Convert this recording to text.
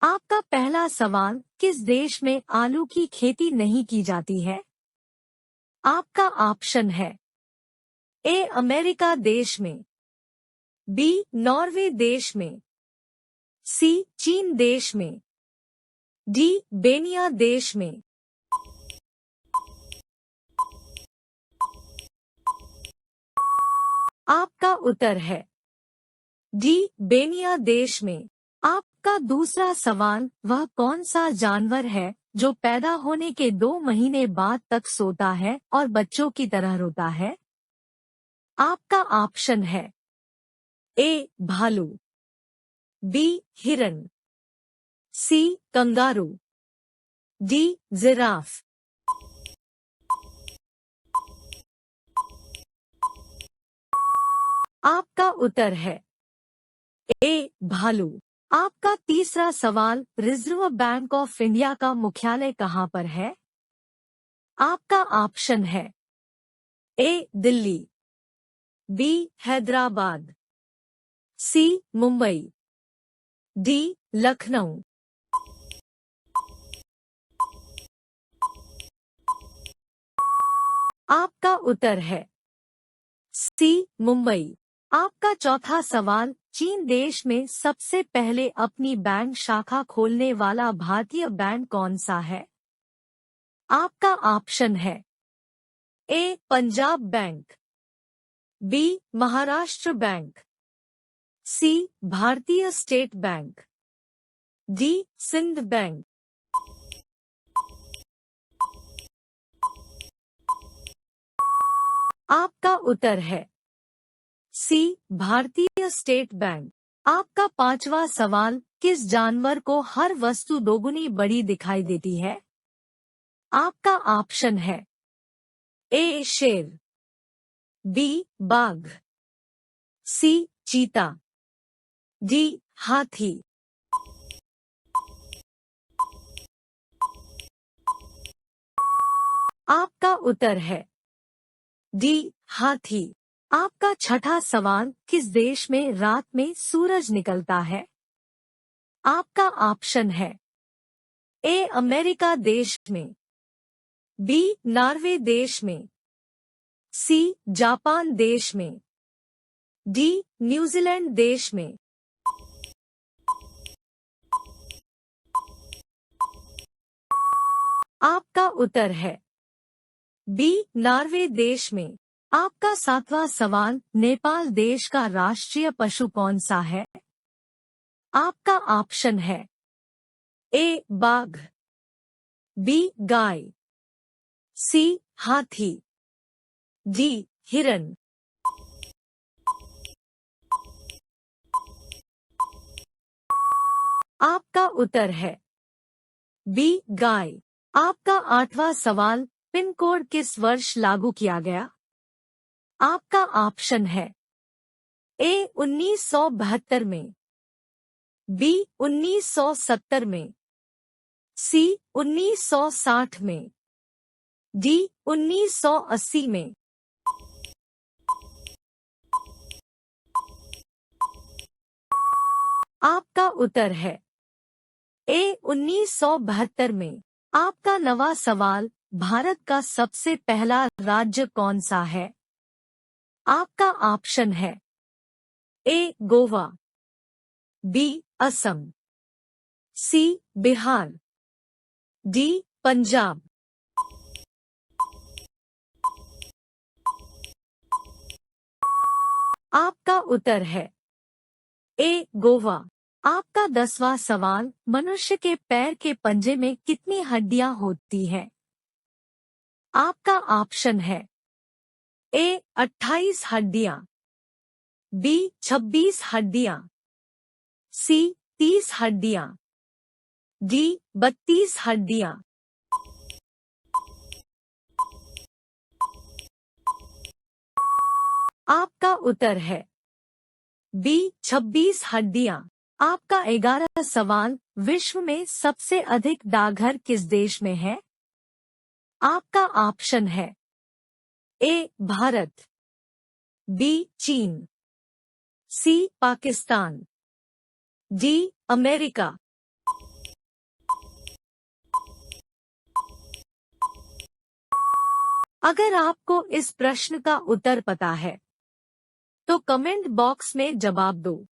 आपका पहला सवाल, किस देश में आलू की खेती नहीं की जाती है? आपका ऑप्शन है ए अमेरिका देश में, बी नॉर्वे देश में, सी चीन देश में, डी बेनिया देश में। आपका उत्तर है डी बेनिया देश में। आपका दूसरा सवाल, वह कौन सा जानवर है जो पैदा होने के 2 महीने बाद तक सोता है और बच्चों की तरह रोता है? आपका ऑप्शन है ए भालू, बी हिरन, सी कंगारू, डी जिराफ। आपका उत्तर है ए भालू। आपका तीसरा सवाल, रिजर्व बैंक ऑफ इंडिया का मुख्यालय कहाँ पर है? आपका ऑप्शन है ए दिल्ली, बी हैदराबाद, सी मुंबई, डी लखनऊ। आपका उत्तर है सी मुंबई। आपका चौथा सवाल, चीन देश में सबसे पहले अपनी बैंक शाखा खोलने वाला भारतीय बैंक कौन सा है? आपका ऑप्शन है A Punjab bank, B Maharashtra bank, C Bharatiya state bank, D Sindh bank. आपका उत्तर है सी भारतीय स्टेट बैंक। आपका पांचवा सवाल, किस जानवर को हर वस्तु दोगुनी बड़ी दिखाई देती है? आपका ऑप्शन है ए शेर, बी बाघ, सी चीता, डी हाथी। आपका उत्तर है डी हाथी। आपका छठा सवाल, किस देश में रात में सूरज निकलता है? आपका ऑप्शन है ए अमेरिका देश में, बी नॉर्वे देश में, सी जापान देश में, डी न्यूजीलैंड देश में। आपका उत्तर है बी नॉर्वे देश में। आपका सातवां सवाल, नेपाल देश का राष्ट्रीय पशु कौन सा है? आपका ऑप्शन है ए बाघ, बी गाय, सी हाथी, डी हिरन। आपका उत्तर है बी गाय। आपका आठवां सवाल, पिन कोड किस वर्ष लागू किया गया? आपका ऑप्शन है ए 1972 में, बी 1970 में, सी 1960 में, डी 1980 में। आपका उत्तर है ए 1972 में। आपका नवा सवाल, भारत का सबसे पहला राज्य कौन सा है? आपका ऑप्शन है ए गोवा, बी असम, सी बिहार, डी पंजाब। आपका उत्तर है ए गोवा। आपका 10वां सवाल, मनुष्य के पैर के पंजे में कितनी हड्डियां होती हैं? आपका ऑप्शन है ए 28 हड्डियां, बी 26 हड्डियां, सी 30 हड्डियां, डी 32 हड्डियां। आपका उत्तर है बी 26 हड्डियां। आपका 11वां सवाल, विश्व में सबसे अधिक डाकघर किस देश में है? आपका ऑप्शन है ए भारत, बी चीन, सी पाकिस्तान, डी अमेरिका। अगर आपको इस प्रश्न का उत्तर पता है तो कमेंट बॉक्स में जवाब दो।